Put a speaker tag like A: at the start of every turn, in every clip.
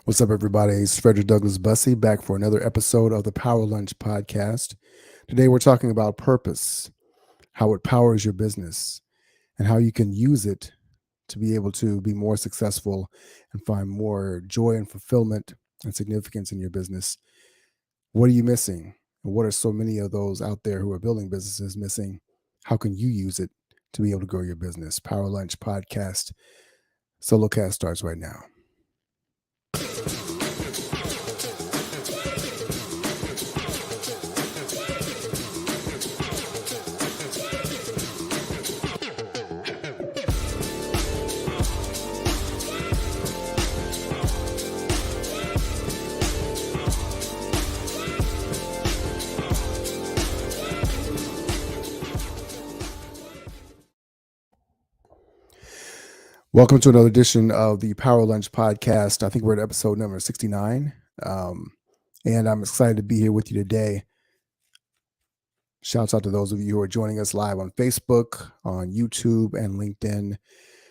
A: What's up, everybody? It's Frederick Douglass Bussey back for another episode of the Power Lunch Podcast. Today, we're talking about purpose, how it powers your business, and how you can use it to be able to be more successful and find more joy and fulfillment and significance in your business. What are you missing? And what are so many of those out there who are building businesses missing? How can you use it to be able to grow your business? Power Lunch Podcast solo cast starts right now. Welcome to another edition of the Power Lunch Podcast. I think we're at episode number 69. And I'm excited to be here with you today. Shouts out to those of you who are joining us live on Facebook, on YouTube, and LinkedIn.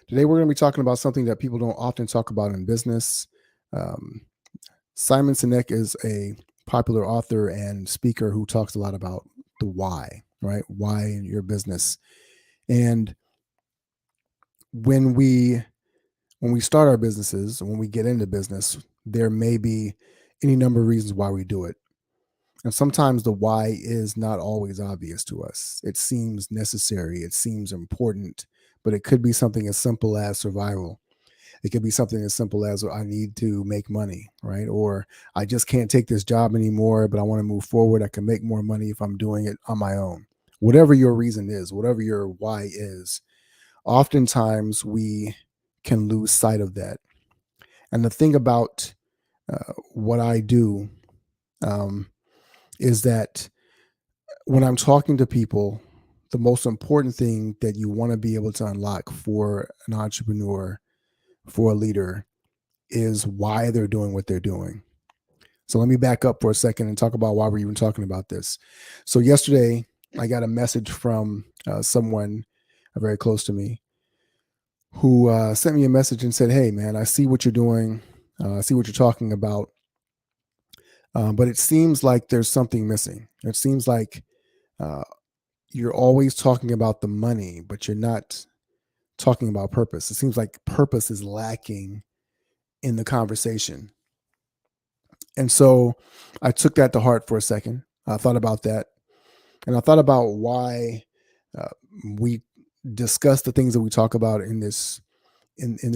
A: Today, we're going to be talking about something that people don't often talk about in business. Simon Sinek is a popular author and speaker who talks a lot about the why, right? Why in your business. And when we start our businesses, when we get into business, there may be any number of reasons why we do it. And sometimes the why is not always obvious to us. It seems necessary, it seems important, but it could be something as simple as survival. It could be something as simple as I need to make money, right? Or I just can't take this job anymore, but I want to move forward. I can make more money if I'm doing it on my own. Whatever your reason is, whatever your why is, oftentimes we can lose sight of that. And the thing about what I do is that when I'm talking to people, the most important thing that you want to be able to unlock for an entrepreneur, for a leader, is why they're doing what they're doing. So let me back up for a second and talk about why we're even talking about this. So yesterday, I got a message from someone very close to me who sent me a message and said, "Hey, man, I see what you're doing. I see what you're talking about. But it seems like there's something missing. It seems like you're always talking about the money, but you're not talking about purpose. It seems like purpose is lacking in the conversation." And so I took that to heart for a second. I thought about that. And I thought about why we discuss the things that we talk about in this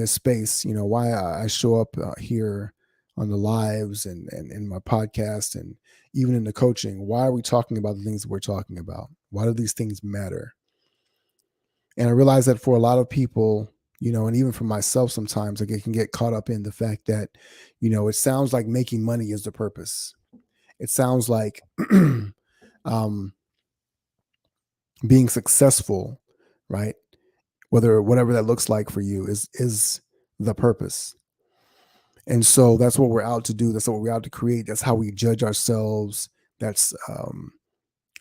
A: space, why I show up here on the lives and in my podcast and even in the coaching. Why are we talking about the things that we're talking about? Why do these things matter? And I realize that for a lot of people, and even for myself, sometimes like, I can get caught up in the fact that, it sounds like making money is the purpose. It sounds like being successful, right? Whatever that looks like for you is the purpose. And so that's what we're out to do. That's what we're out to create. That's how we judge ourselves. That's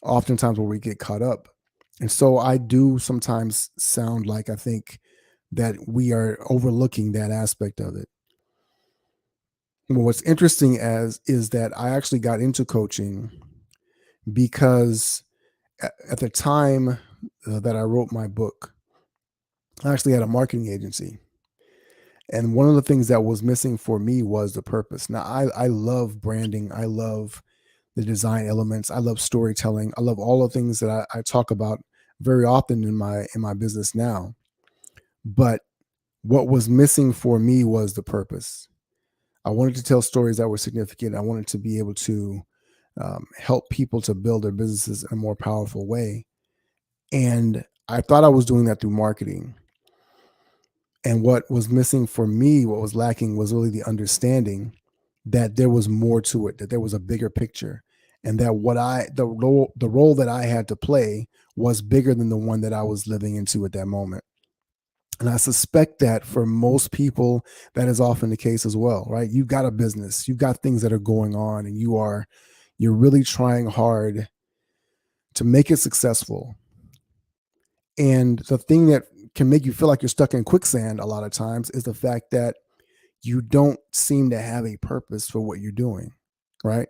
A: oftentimes where we get caught up. And so I do sometimes sound like I think that we are overlooking that aspect of it. Well, what's interesting is that I actually got into coaching because at the time that I wrote my book, I actually had a marketing agency. And one of the things that was missing for me was the purpose. Now, I love branding. I love the design elements. I love storytelling. I love all the things that I talk about very often in my business now. But what was missing for me was the purpose. I wanted to tell stories that were significant. I wanted to be able to help people to build their businesses in a more powerful way. And I thought I was doing that through marketing. And what was missing for me, what was lacking, was really the understanding that there was more to it, that there was a bigger picture, and that the role that I had to play was bigger than the one that I was living into at that moment. And I suspect that for most people, that is often the case as well, right? You've got a business, you've got things that are going on, and you're really trying hard to make it successful. And the thing that can make you feel like you're stuck in quicksand a lot of times is the fact that you don't seem to have a purpose for what you're doing, right?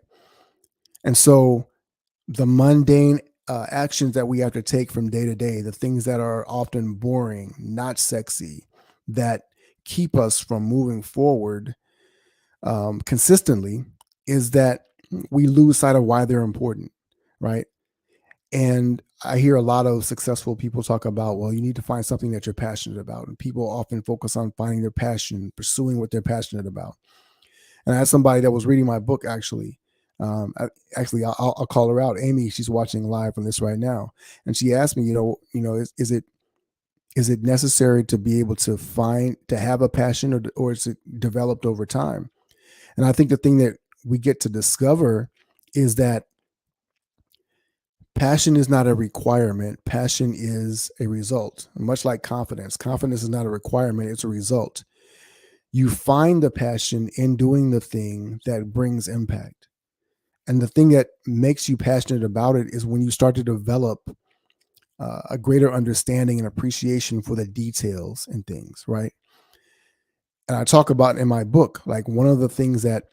A: And so the mundane actions that we have to take from day to day, the things that are often boring, not sexy, that keep us from moving forward consistently, is that we lose sight of why they're important, right? And I hear a lot of successful people talk about, well, you need to find something that you're passionate about. And people often focus on finding their passion, pursuing what they're passionate about. And I had somebody that was reading my book actually. I'll call her out. Amy, she's watching live from this right now, and she asked me, is it necessary to be able to have a passion, or is it developed over time? And I think the thing that we get to discover is that passion is not a requirement. Passion is a result, much like confidence. Confidence is not a requirement, it's a result. You find the passion in doing the thing that brings impact. And the thing that makes you passionate about it is when you start to develop a greater understanding and appreciation for the details and things, right? And I talk about in my book, like one of the things that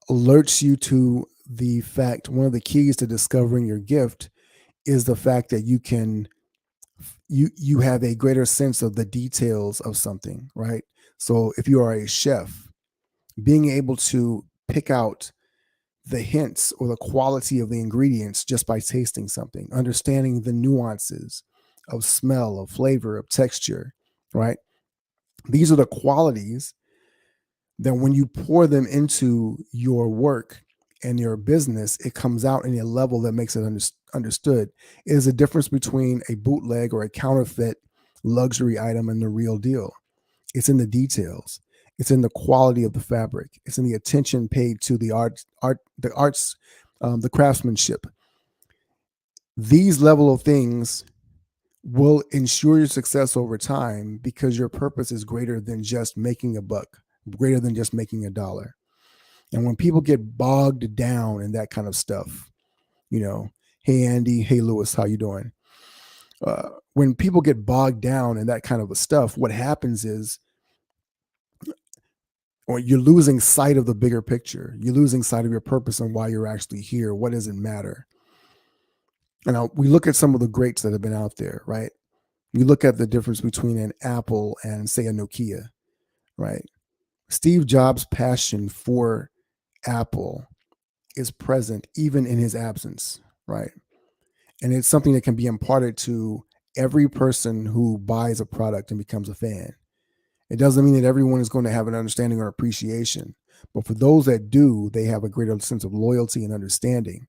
A: alerts you to the fact, one of the keys to discovering your gift is the fact that you have a greater sense of the details of something, right? So if you are a chef, being able to pick out the hints or the quality of the ingredients just by tasting something, understanding the nuances of smell, of flavor, of texture, right? These are the qualities that when you pour them into your work and your business, it comes out in a level that makes it understood. It is a difference between a bootleg or a counterfeit luxury item and the real deal. It's in the details. It's in the quality of the fabric. It's in the attention paid to the arts, the craftsmanship. These level of things will ensure your success over time because your purpose is greater than just making a buck, greater than just making a dollar. And when people get bogged down in that kind of stuff, hey Andy, hey Lewis, how you doing? When people get bogged down in that kind of a stuff, what happens is, or you're losing sight of the bigger picture. You're losing sight of your purpose and why you're actually here. What does it matter? And we look at some of the greats that have been out there, right? You look at the difference between an Apple and, say, a Nokia, right? Steve Jobs' passion for Apple is present even in his absence, right? And it's something that can be imparted to every person who buys a product and becomes a fan. It doesn't mean that everyone is going to have an understanding or appreciation, but for those that do, they have a greater sense of loyalty and understanding.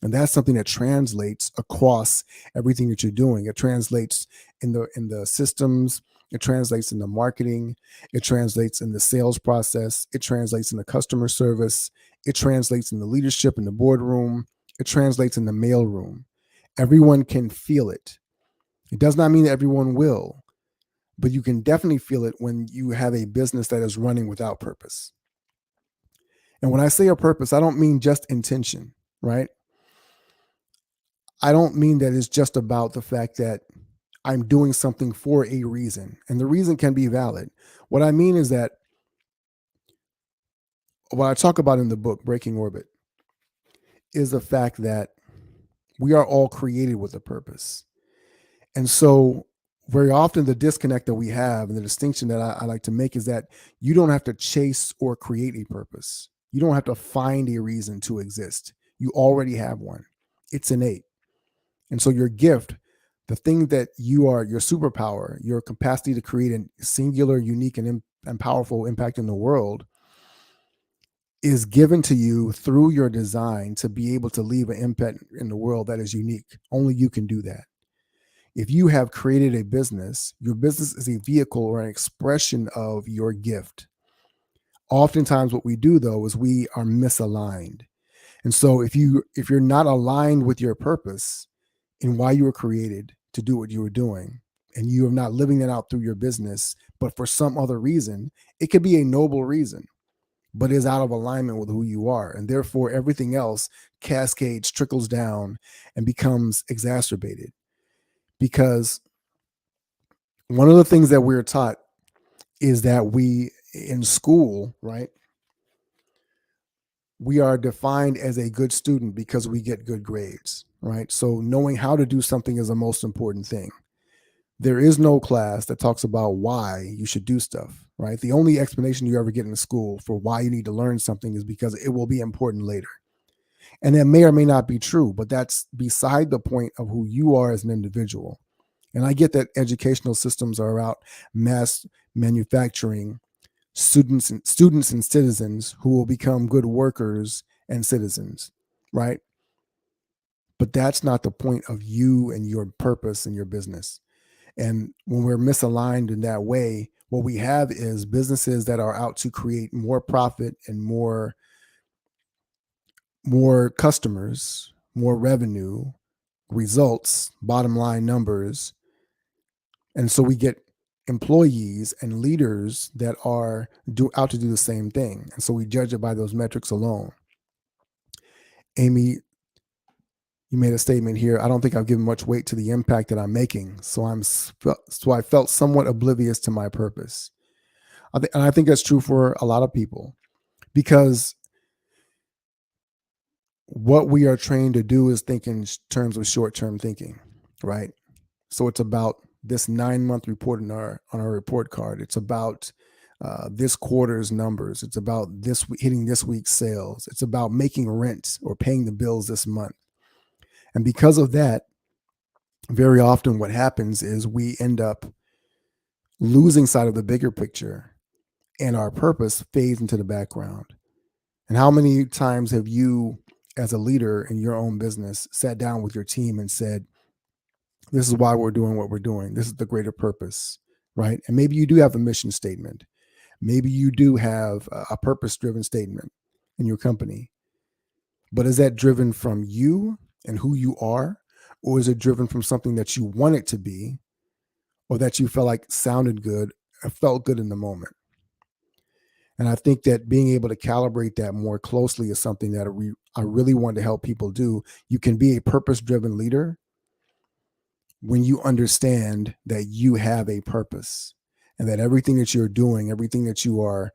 A: And that's something that translates across everything that you're doing. It translates in the systems, it translates in the marketing, it translates in the sales process, it translates in the customer service, it translates in the leadership in the boardroom, it translates in the mailroom. Everyone can feel it. It does not mean that everyone will, but you can definitely feel it when you have a business that is running without purpose. And when I say a purpose, I don't mean just intention, right? I don't mean that it's just about the fact that I'm doing something for a reason, and the reason can be valid. What I mean is that what I talk about in the book, Breaking Orbit, is the fact that we are all created with a purpose. And so very often the disconnect that we have and the distinction that I like to make is that you don't have to chase or create a purpose. You don't have to find a reason to exist. You already have one. It's innate. And so your gift, the thing that you are, your superpower, your capacity to create a singular, unique, and powerful impact in the world is given to you through your design to be able to leave an impact in the world that is unique. Only you can do that. If you have created a business, your business is a vehicle or an expression of your gift. Oftentimes what we do though is we are misaligned. And so if you're not aligned with your purpose and why you were created to do what you were doing, and you are not living that out through your business, but for some other reason, it could be a noble reason, but is out of alignment with who you are. And therefore everything else cascades, trickles down, and becomes exacerbated. Because one of the things that we're taught is that we in school, right, we are defined as a good student because we get good grades, right? So knowing how to do something is the most important thing. There is no class that talks about why you should do stuff, right? The only explanation you ever get in school for why you need to learn something is because it will be important later. And that may or may not be true, but that's beside the point of who you are as an individual. And I get that educational systems are about mass manufacturing students and citizens who will become good workers and citizens, right? But that's not the point of you and your purpose and your business. And when we're misaligned in that way, what we have is businesses that are out to create more profit and more customers, more revenue, results, bottom line numbers. And so we get employees and leaders that are out to do the same thing. And so we judge it by those metrics alone. Amy, you made a statement here. I don't think I've given much weight to the impact that I'm making. So I felt somewhat oblivious to my purpose. And I think that's true for a lot of people, because what we are trained to do is think in terms of short-term thinking, right? So it's about this 9-month report on our report card. It's about this quarter's numbers. It's about hitting this week's sales. It's about making rent or paying the bills this month. And because of that, very often what happens is we end up losing sight of the bigger picture, and our purpose fades into the background. And how many times have you, as a leader in your own business, sat down with your team and said, this is why we're doing what we're doing. This is the greater purpose, right? And maybe you do have a mission statement. Maybe you do have a purpose-driven statement in your company. But is that driven from you and who you are? Or is it driven from something that you want it to be, or that you felt like sounded good or felt good in the moment? And I think that being able to calibrate that more closely is something that I really want to help people do. You can be a purpose-driven leader when you understand that you have a purpose, and that everything that you're doing, everything that you are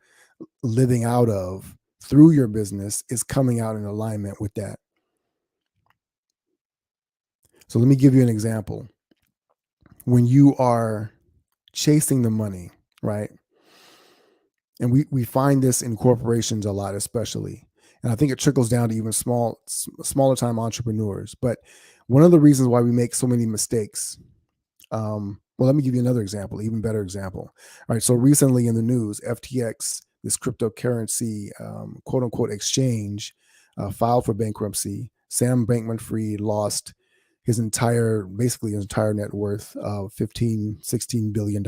A: living out of through your business is coming out in alignment with that. So let me give you an example. When you are chasing the money, right? And we find this in corporations a lot, especially. And I think it trickles down to even smaller time entrepreneurs. But one of the reasons why we make so many mistakes, well, let me give you another example, even better example. All right. So recently in the news, FTX, this cryptocurrency, quote unquote, exchange, filed for bankruptcy. Sam Bankman-Fried lost basically his entire net worth of $16 billion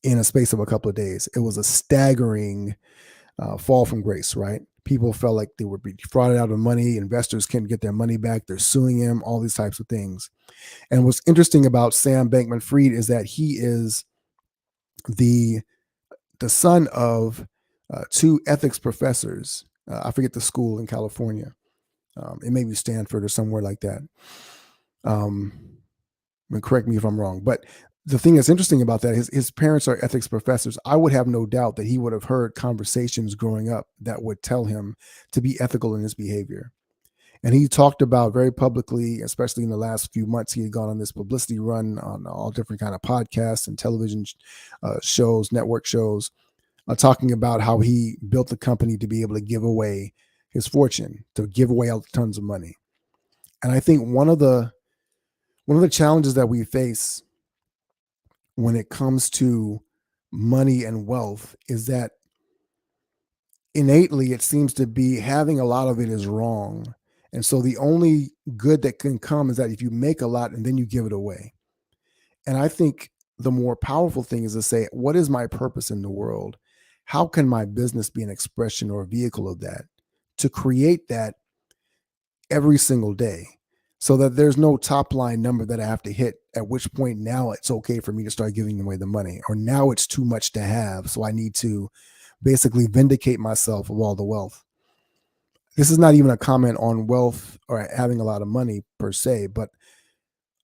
A: in a space of a couple of days. It was a staggering fall from grace, right? People felt like they were defrauded out of money. Investors can't get their money back. They're suing him, all these types of things. And what's interesting about Sam Bankman-Fried is that he is the son of two ethics professors. I forget the school in California. It may be Stanford or somewhere like that. Correct me if I'm wrong, but the thing that's interesting about that is his parents are ethics professors. I would have no doubt that he would have heard conversations growing up that would tell him to be ethical in his behavior. And he talked about very publicly, especially in the last few months, he had gone on this publicity run on all different kind of podcasts and television shows, network shows, talking about how he built the company to be able to give away his fortune, to give away tons of money. And I think one of the challenges that we face when it comes to money and wealth is that innately it seems to be having a lot of it is wrong. And so the only good that can come is that if you make a lot and then you give it away. And I think the more powerful thing is to say, what is my purpose in the world? How can my business be an expression or a vehicle of that? To create that every single day, so that there's no top line number that I have to hit, at which point now it's okay for me to start giving away the money, or now it's too much to have, so I need to basically vindicate myself of all the wealth. This is not even a comment on wealth or having a lot of money per se, but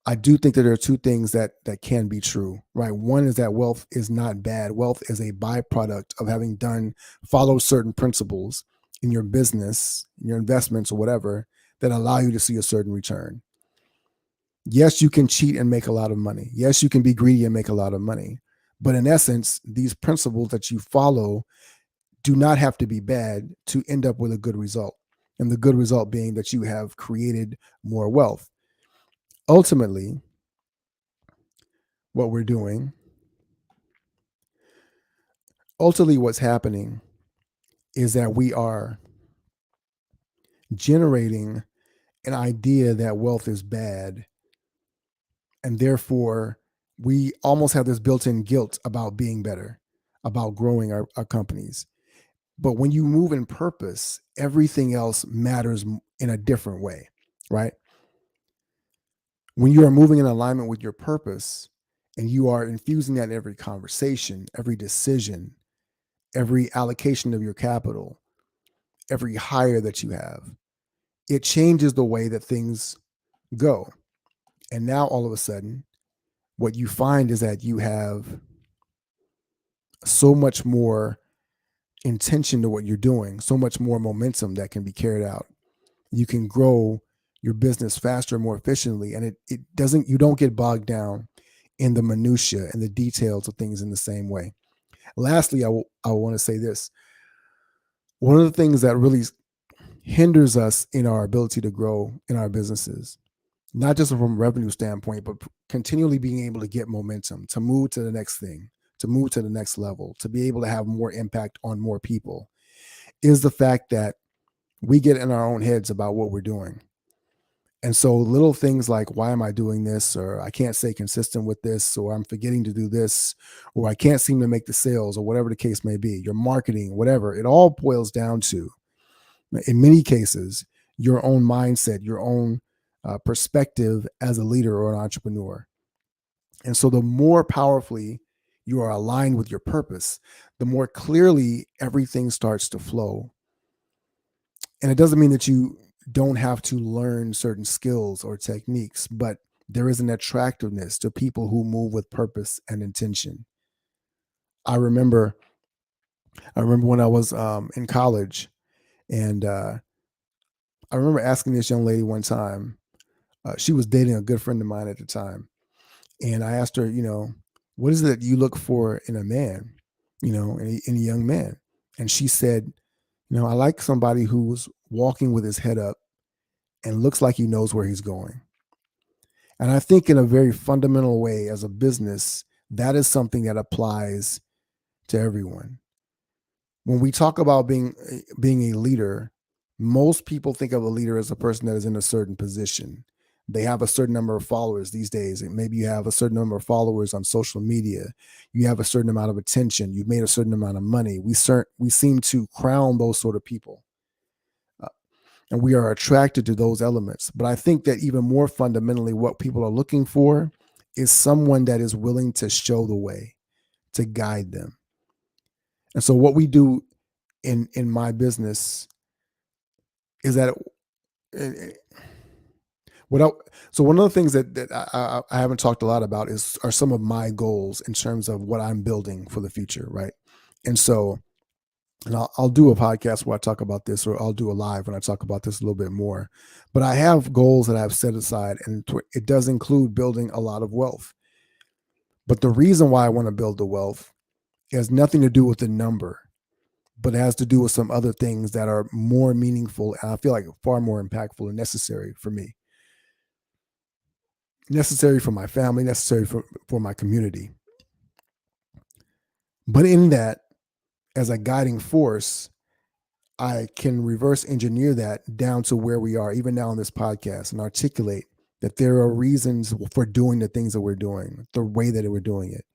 A: I do think that there are two things that can be true, right? One is that wealth is not bad. Wealth is a byproduct of having follow certain principles in your business, in your investments, or whatever that allow you to see a certain return. Yes, you can cheat and make a lot of money. Yes, you can be greedy and make a lot of money. But in essence, these principles that you follow do not have to be bad to end up with a good result. And the good result being that you have created more wealth. Ultimately, what we're doing, ultimately, what's happening is that we are generating an idea that wealth is bad. And therefore, we almost have this built in guilt about being better, about growing our companies. But when you move in purpose, everything else matters in a different way, right? When you are moving in alignment with your purpose and you are infusing that in every conversation, every decision, every allocation of your capital, every hire that you have, it changes the way that things go. And now all of a sudden, what you find is that you have so much more intention to what you're doing, so much more momentum that can be carried out. You can grow your business faster and more efficiently. And it doesn't, you don't get bogged down in the minutia and the details of things in the same way. Lastly, I want to say this. One of the things that really hinders us in our ability to grow in our businesses, not just from a revenue standpoint, but continually being able to get momentum, to move to the next thing, to move to the next level, to be able to have more impact on more people, is the fact that we get in our own heads about what we're doing. And so little things like, why am I doing this? Or I can't stay consistent with this, or I'm forgetting to do this, or I can't seem to make the sales, or whatever the case may be, your marketing, whatever, it all boils down to, in many cases, your own mindset, your own perspective as a leader or an entrepreneur. And so the more powerfully you are aligned with your purpose, the more clearly everything starts to flow. And it doesn't mean that you don't have to learn certain skills or techniques, but there is an attractiveness to people who move with purpose and intention. I remember, when I was in college, and I remember asking this young lady one time. She was dating a good friend of mine at the time, and I asked her, what is it that you look for in a man, in a young man? And she said, I like somebody who's walking with his head up and looks like he knows where he's going. And I think in a very fundamental way, as a business, that is something that applies to everyone. When we talk about being a leader, most people think of a leader as a person that is in a certain position. They have a certain number of followers these days. And maybe you have a certain number of followers on social media. You have a certain amount of attention. You've made a certain amount of money. We seem to crown those sort of people. And we are attracted to those elements. But I think that even more fundamentally, what people are looking for is someone that is willing to show the way, to guide them. And so what we do in my business is that so one of the things that I haven't talked a lot about are some of my goals in terms of what I'm building for the future, right? And so, and I'll do a podcast where I talk about this, or I'll do a live when I talk about this a little bit more. But I have goals that I've set aside, and it does include building a lot of wealth. But the reason why I want to build the wealth has nothing to do with the number, but it has to do with some other things that are more meaningful, and I feel like far more impactful and necessary for me, necessary for my family, necessary for my community. But in that, as a guiding force, I can reverse engineer that down to where we are, even now on this podcast, and articulate that there are reasons for doing the things that we're doing, the way that we're doing it.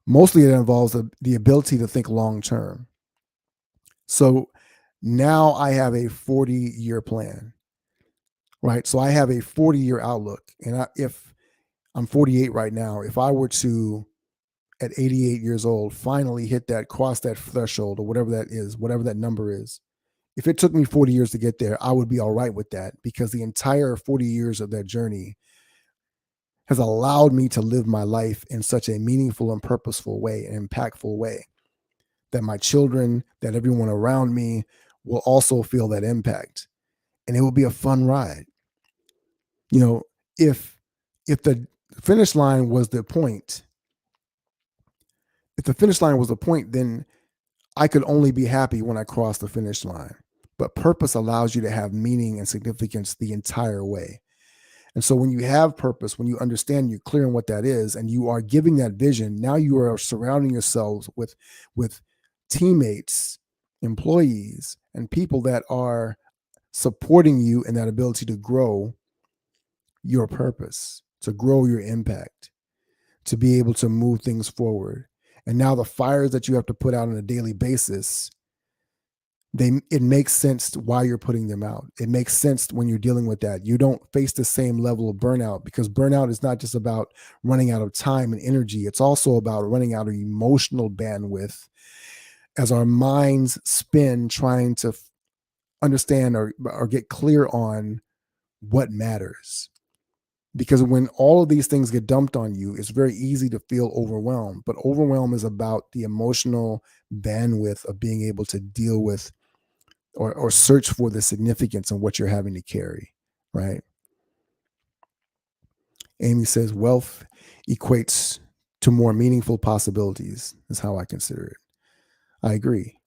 A: Mostly it involves the ability to think long term. So now I have a 40-year plan, right? So I have a 40-year outlook. And if I'm 48 right now, if I were to, at 88 years old, finally cross that threshold, or whatever that is, whatever that number is, if it took me 40 years to get there, I would be all right with that, because the entire 40 years of that journey has allowed me to live my life in such a meaningful and purposeful way, an impactful way, that my children, that everyone around me will also feel that impact. And it will be a fun ride. You know, if the finish line was the point, if the finish line was the point, then I could only be happy when I crossed the finish line. But purpose allows you to have meaning and significance the entire way. And so when you have purpose, when you understand, you're clear on what that is, and you are giving that vision, now you are surrounding yourselves with teammates, employees, and people that are supporting you in that ability to grow your purpose, to grow your impact, to be able to move things forward. And now the fires that you have to put out on a daily basis, it makes sense why you're putting them out. It makes sense when you're dealing with that. You don't face the same level of burnout, because burnout is not just about running out of time and energy. It's also about running out of emotional bandwidth as our minds spin trying to understand or get clear on what matters. Because when all of these things get dumped on you, it's very easy to feel overwhelmed. But overwhelm is about the emotional bandwidth of being able to deal with or search for the significance in what you're having to carry, right? Amy says wealth equates to more meaningful possibilities, is how I consider it. I agree.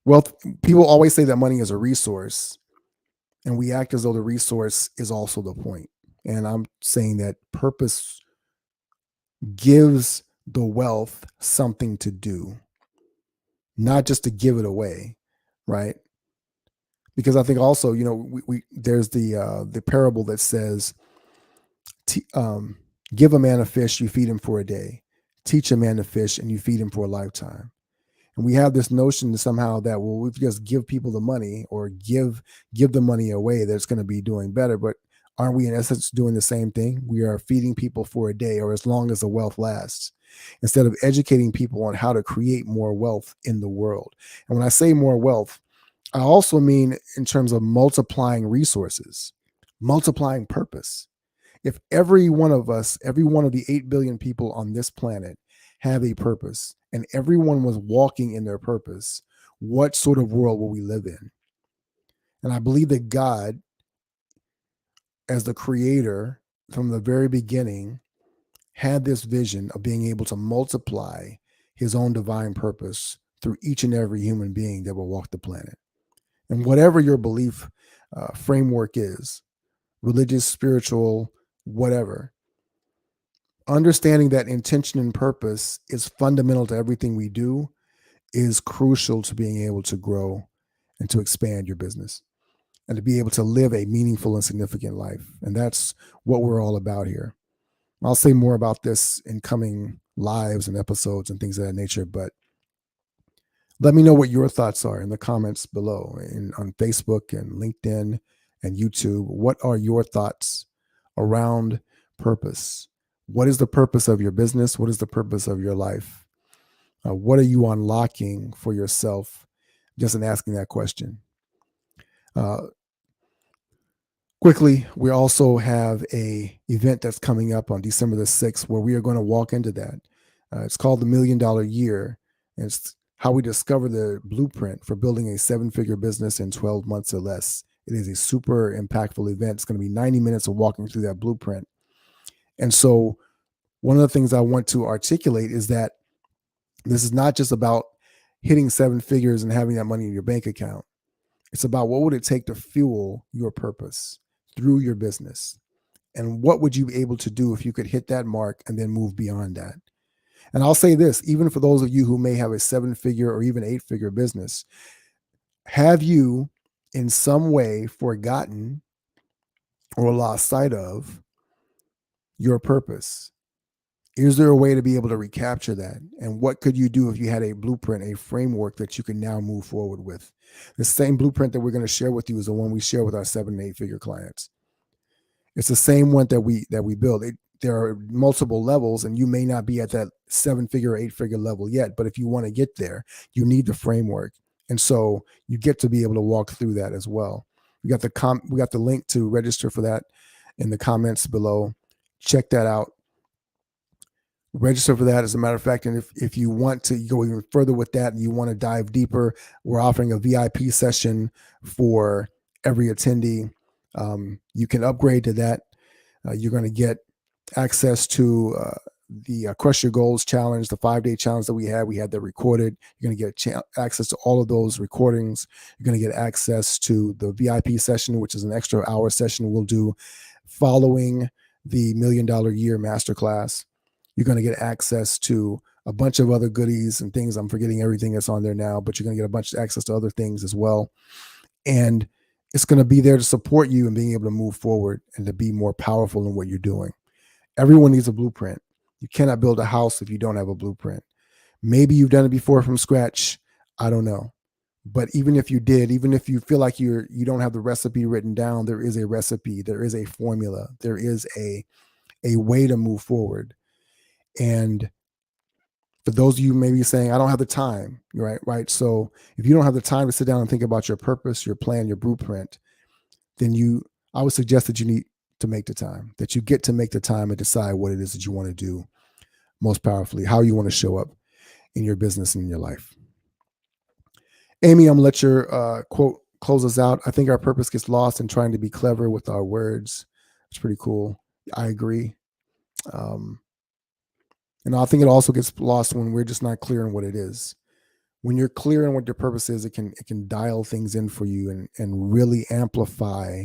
A: Wealth, people always say that money is a resource, and we act as though the resource is also the point. And I'm saying that purpose gives the wealth something to do, not just to give it away, right? Because I think also, we there's the parable that says, t- um, give a man a fish, you feed him for a day. Teach a man to fish, and you feed him for a lifetime. And we have this notion somehow that, well, if we just give people the money or give the money away, that's going to be doing better. But aren't we in essence doing the same thing? We are feeding people for a day or as long as the wealth lasts, instead of educating people on how to create more wealth in the world. And when I say more wealth, I also mean in terms of multiplying resources, multiplying purpose. If every one of us, every one of the 8 billion people on this planet have a purpose, and everyone was walking in their purpose, what sort of world will we live in? And I believe that God, as the creator from the very beginning, had this vision of being able to multiply his own divine purpose through each and every human being that will walk the planet. And whatever your belief framework is, religious, spiritual, whatever, understanding that intention and purpose is fundamental to everything we do is crucial to being able to grow and to expand your business and to be able to live a meaningful and significant life. And that's what we're all about here. I'll say more about this in coming lives and episodes and things of that nature, but let me know what your thoughts are in the comments below on Facebook and LinkedIn and YouTube. What are your thoughts around purpose? What is the purpose of your business? What is the purpose of your life? What are you unlocking for yourself just in asking that question? Quickly, we also have a event that's coming up on December the 6th where we are going to walk into that. It's called the $1 Million Year. And it's how we discover the blueprint for building a 7-figure business in 12 months or less. It is a super impactful event. It's going to be 90 minutes of walking through that blueprint. And so one of the things I want to articulate is that this is not just about hitting 7 figures and having that money in your bank account. It's about what would it take to fuel your purpose through your business? And what would you be able to do if you could hit that mark and then move beyond that? And I'll say this, even for those of you who may have a 7-figure or even 8-figure business, have you in some way forgotten or lost sight of your purpose? Is there a way to be able to recapture that? And what could you do if you had a blueprint, a framework that you can now move forward with? The same blueprint that we're going to share with you is the one we share with our 7 and 8-figure clients. It's the same one that we build. There are multiple levels, and you may not be at that 7-figure or 8-figure level yet. But if you want to get there, you need the framework, and so you get to be able to walk through that as well. We got the link to register for that in the comments below. check that out. Register for that, as a matter of fact. And if you want to go even further with that and you want to dive deeper, we're offering a VIP session for every attendee. You can upgrade to that. You're going to get access to the Crush Your Goals challenge, the 5-day challenge that we had. We had that recorded. You're going to get access to all of those recordings. You're going to get access to the VIP session, which is an extra hour session we'll do following the $1 Million Year Masterclass. You're going to get access to a bunch of other goodies and things. I'm forgetting everything that's on there now, but you're going to get a bunch of access to other things as well. And it's going to be there to support you in being able to move forward and to be more powerful in what you're doing. Everyone needs a blueprint. You cannot build a house if you don't have a blueprint. Maybe you've done it before from scratch. I don't know. But even if you did, even if you feel like you don't have the recipe written down, there is a recipe, there is a formula, there is a way to move forward. And for those of you maybe saying, I don't have the time, right? So if you don't have the time to sit down and think about your purpose, your plan, your blueprint, then I would suggest that you need to make the time, that you get to make the time and decide what it is that you want to do most powerfully, how you want to show up in your business and in your life. Amy, I'm gonna let your quote close us out. I think our purpose gets lost in trying to be clever with our words. It's pretty cool. I agree. And I think it also gets lost when we're just not clear on what it is. When you're clear on what your purpose is, it can dial things in for you and really amplify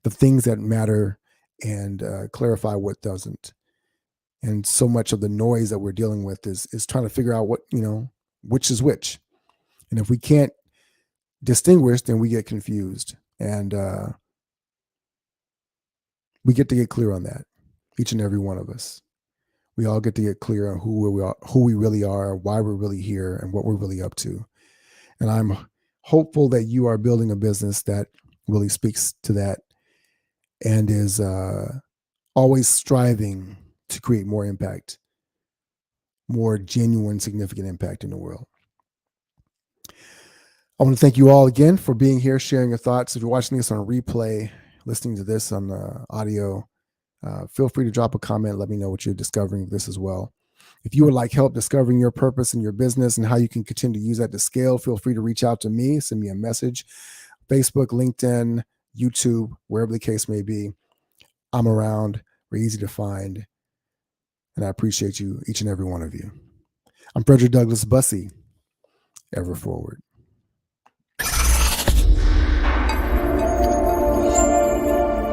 A: the things that matter and clarify what doesn't. And so much of the noise that we're dealing with is trying to figure out which is which. And if we can't distinguish, then we get confused. And we get to get clear on that, each and every one of us. We all get to get clear on who we really are, why we're really here, and what we're really up to. And I'm hopeful that you are building a business that really speaks to that and is always striving to create more impact, more genuine, significant impact in the world. I want to thank you all again for being here, sharing your thoughts. If you're watching this on a replay, listening to this on audio, feel free to drop a comment. Let me know what you're discovering with this as well. If you would like help discovering your purpose in your business and how you can continue to use that to scale, feel free to reach out to me. Send me a message. Facebook, LinkedIn, YouTube, wherever the case may be. I'm around. We're easy to find. And I appreciate you, each and every one of you. I'm Frederick Douglass Bussey. Ever forward.